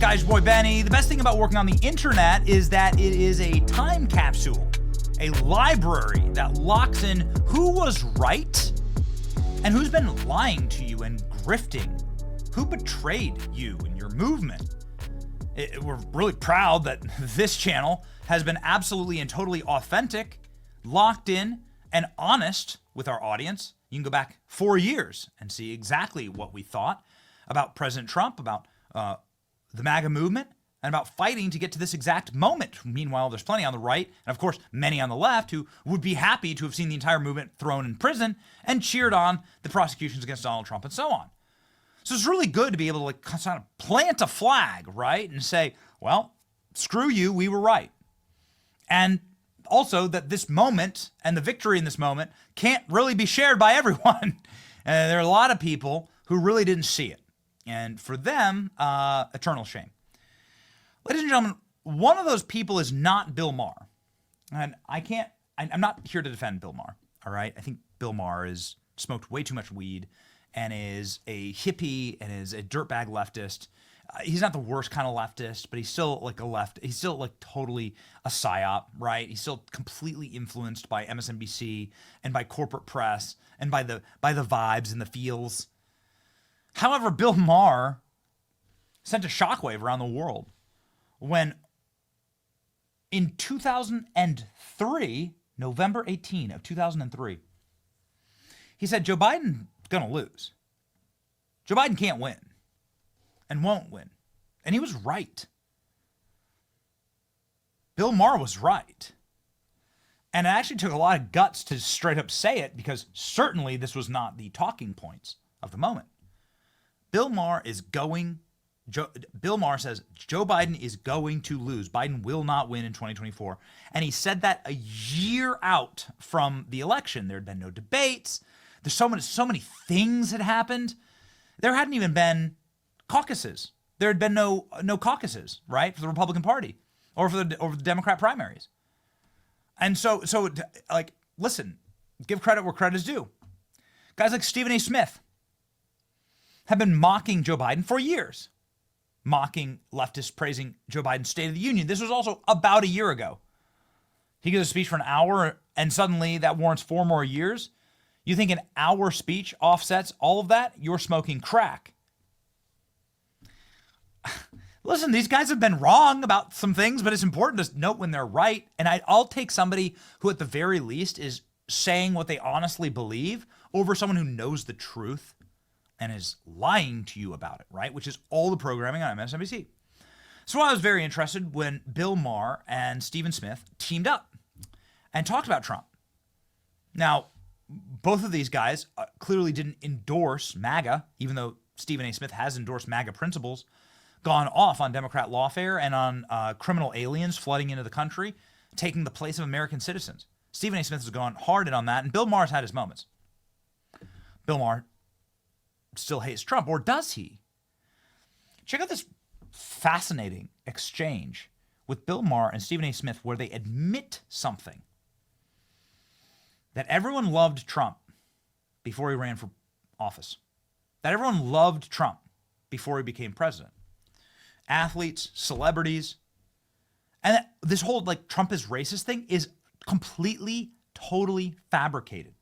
guys? Your boy Benny. The best thing about working on the internet is that it is a time capsule, a library that locks in who was right and who's been lying to you and grifting, who betrayed you and your movement. We're really proud that this channel has been absolutely and totally authentic, locked in, and honest with our audience. You can go back 4 years and see exactly what we thought about President Trump, about the MAGA movement, and about fighting to get to this exact moment. Meanwhile, there's plenty on the right, and of course, many on the left who would be happy to have seen the entire movement thrown in prison and cheered on the prosecutions against Donald Trump and so on. So it's really good to be able to kind of plant a flag, right? And say, well, screw you, we were right. And also that this moment and the victory in this moment can't really be shared by everyone. There are a lot of people who really didn't see it. And for them, eternal shame. Ladies and gentlemen, one of those people is not Bill Maher. And I'm not here to defend Bill Maher, all right? I think Bill Maher has smoked way too much weed and is a hippie and is a dirtbag leftist. He's not the worst kind of leftist, but he's still like he's still like totally a psyop, right? He's still completely influenced by MSNBC and by corporate press and by the vibes and the feels. However, Bill Maher sent a shockwave around the world when in 2003, November 18 of 2003, he said Joe Biden's going to lose. Joe Biden can't win and won't win. And he was right. Bill Maher was right. And it actually took a lot of guts to straight up say it, because certainly this was not the talking points of the moment. Bill Maher says Joe Biden is going to lose. Biden will not win in 2024. And he said that a year out from the election. There had been no debates. There's so many things had happened. There hadn't even been caucuses. There had been no caucuses, right, for the Republican Party or for the Democrat primaries. And so like, listen, give credit where credit is due. Guys like Stephen A. Smith have been mocking Joe Biden for years, mocking leftists, praising Joe Biden's State of the Union. This was also about a year ago. He gives a speech for an hour, and suddenly that warrants 4 more years. You think an hour speech offsets all of that? You're smoking crack. Listen, these guys have been wrong about some things, but it's important to note when they're right. And I'll take somebody who at the very least is saying what they honestly believe over someone who knows the truth and is lying to you about it, right? Which is all the programming on MSNBC. So I was very interested when Bill Maher and Stephen Smith teamed up and talked about Trump. Now, both of these guys clearly didn't endorse MAGA, even though Stephen A. Smith has endorsed MAGA principles, gone off on Democrat lawfare and on criminal aliens flooding into the country, taking the place of American citizens. Stephen A. Smith has gone hard in on that, and Bill Maher's had his moments. Bill Maher still hates Trump, or does he? Check out this fascinating exchange with Bill Maher and Stephen A. Smith where they admit something. That everyone loved Trump before he ran for office. That everyone loved Trump before he became president. Athletes, celebrities, and that this whole like Trump is racist thing is completely, totally fabricated.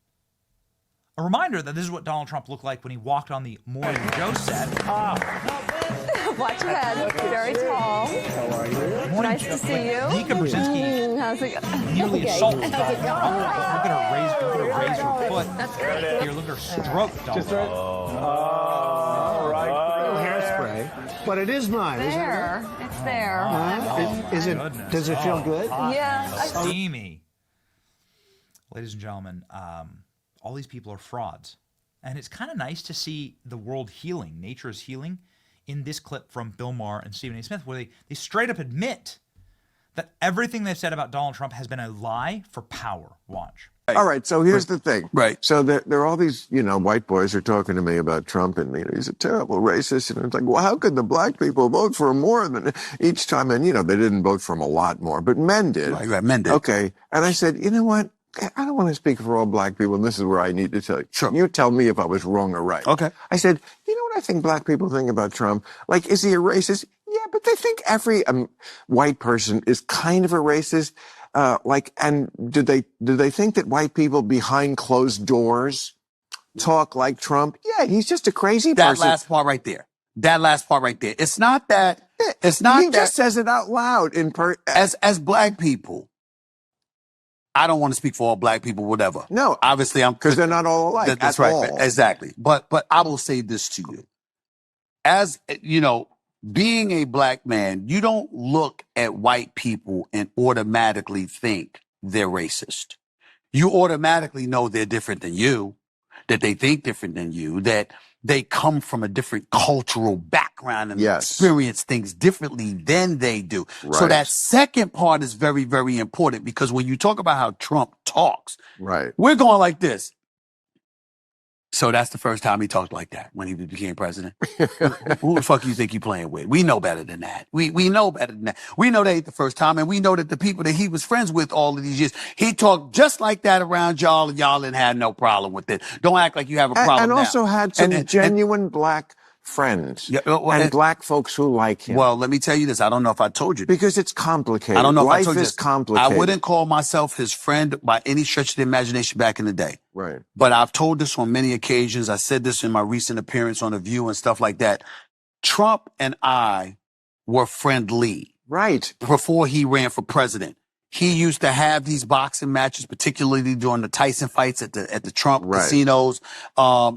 A reminder that this is what Donald Trump looked like when he walked on the Morning Joe set. Watch your head. Very tall. How are you? Nice to see you. Nika Brzezinski How's it going? nearly assaulted Donald Trump. Look at her raise her foot. That's great. Here, look at her stroke Donald Trump. All right. Little hairspray. But it is mine, isn't it? There. It's there. Is it? Goodness. Does it feel good? Yeah. Steamy. Ladies and gentlemen, all these people are frauds. And it's kind of nice to see the world healing, nature is healing, in this clip from Bill Maher and Stephen A. Smith, where they straight up admit that everything they've said about Donald Trump has been a lie for power. Watch. All right, so here's the thing. Right. So there are all these, white boys are talking to me about Trump, and he's a terrible racist. And it's like, well, how could the black people vote for him more than each time? And, they didn't vote for him a lot more, but men did. Right, men did. Okay. And I said, you know what? I don't want to speak for all black people, and this is where I need to tell you. Sure. You tell me if I was wrong or right. Okay. I said, you know what I think black people think about Trump? Like, is he a racist? Yeah, but they think every white person is kind of a racist. And do they think that white people behind closed doors talk like Trump? Yeah, he's just a crazy That person. last part right there. That last part right there. It's not that. It's not He that. just says it out loud As black people, I don't want to speak for all black people, whatever. No, obviously because they're not all alike. That's at right, all. exactly. But I will say this to you, as you know, being a black man, you don't look at white people and automatically think they're racist. You automatically know they're different than you, that they think different than you, that they come from a different cultural background and experience things differently than they do. Right. So that second part is very, very important, because when you talk about how Trump talks, right, we're going like this. So that's the first time he talked like that, when he became president. Who the fuck you think you playing with? We know better than that. We know better than that. We know that ain't the first time, and we know that the people that he was friends with all of these years, he talked just like that around y'all, and y'all didn't have no problem with it. Don't act like you have a problem and now. also had some genuine black friends and black folks who like him. Well, let me tell you this. I don't know if I told you this. Because it's complicated. I don't know Life if I told you is this. complicated. I wouldn't call myself his friend by any stretch of the imagination back in the day. Right. But I've told this on many occasions. I said this in my recent appearance on The View and stuff like that. Trump and I were friendly. Right. Before he ran for president. He used to have these boxing matches, particularly during the Tyson fights at the Trump casinos.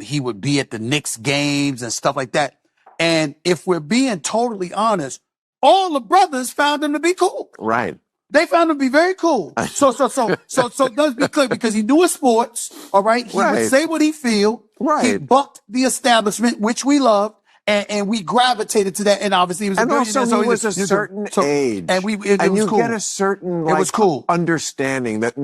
He would be at the Knicks games and stuff like that. And if we're being totally honest, all the brothers found him to be cool. Right. They found him to be very cool. So let's be clear, because he knew his sports, all right? He would say what he feel. Right. He bucked the establishment, which we loved. And we gravitated to that, and obviously he was a billionaire. Also, he was a certain age, and it was cool. Get a certain it was cool. understanding that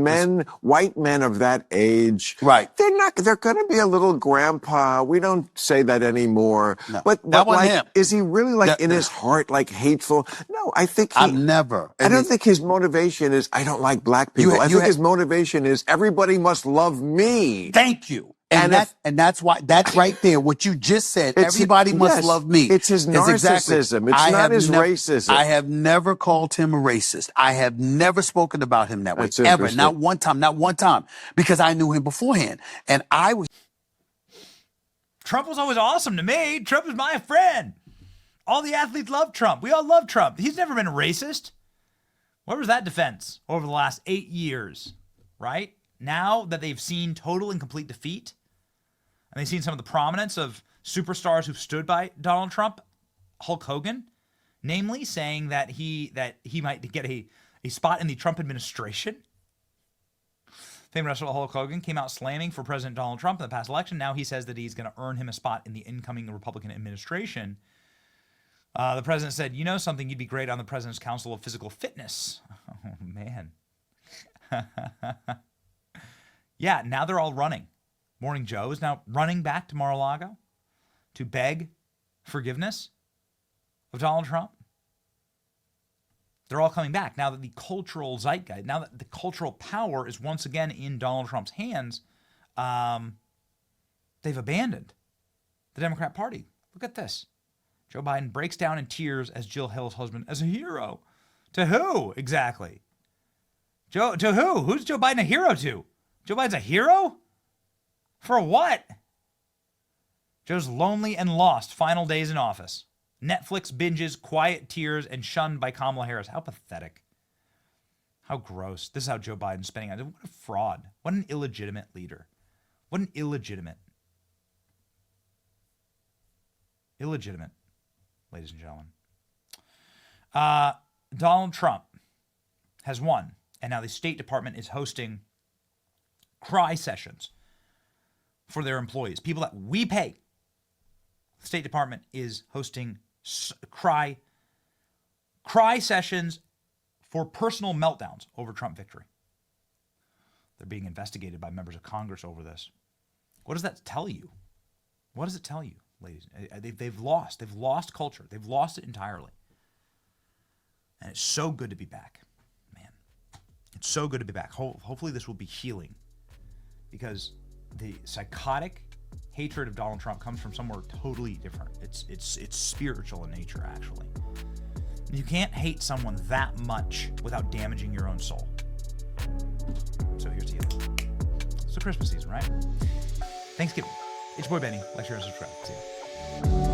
white men of that age, they're going to be a little grandpa. We don't say that anymore. No, but that wasn't him. Is he really in his heart hateful? No, I think I've never. I don't think his motivation is I don't like black people. I think his motivation is everybody must love me. Thank you. And that's why, that's right there. What you just said, everybody must love me. It's his narcissism. It's not his racism. I have never called him a racist. I have never spoken about him that way. That's ever. Not one time. Because I knew him beforehand. And Trump was always awesome to me. Trump was my friend. All the athletes love Trump. We all love Trump. He's never been a racist. Where was that defense over the last 8 years, right? Now that they've seen total and complete defeat, and they've seen some of the prominence of superstars who've stood by Donald Trump, Hulk Hogan, namely saying that he might get a spot in the Trump administration. Famous wrestler Hulk Hogan came out slamming for President Donald Trump in the past election. Now he says that he's going to earn him a spot in the incoming Republican administration. The president said, you know something, you'd be great on the President's Council of Physical Fitness. Oh, man. Yeah, now they're all running. Morning Joe is now running back to Mar-a-Lago to beg forgiveness of Donald Trump. They're all coming back now that the cultural zeitgeist, now that the cultural power is once again in Donald Trump's hands. They've abandoned the Democrat Party. Look at this. Joe Biden breaks down in tears as Jill hails husband as a hero. To who exactly? To who? Who's Joe Biden a hero to? Joe Biden's a hero? For what? Joe's lonely and lost final days in office. Netflix binges, quiet tears, and shunned by Kamala Harris. How pathetic. How gross. This is how Joe Biden's spending on. What a fraud. What an illegitimate leader. What an illegitimate, ladies and gentlemen. Donald Trump has won, and now the State Department is hosting cry sessions for their employees, people that we pay. The State Department is hosting cry sessions for personal meltdowns over Trump victory. They're being investigated by members of Congress over this. What does that tell you? What does it tell you, ladies? They've lost. They've lost culture. They've lost it entirely. And it's so good to be back, man. It's so good to be back. Hopefully this will be healing, because the psychotic hatred of Donald Trump comes from somewhere totally different. It's spiritual in nature, actually. You can't hate someone that much without damaging your own soul. So here's the deal. It's the Christmas season, right? Thanksgiving. It's your boy Benny. Like, share, and subscribe. See ya.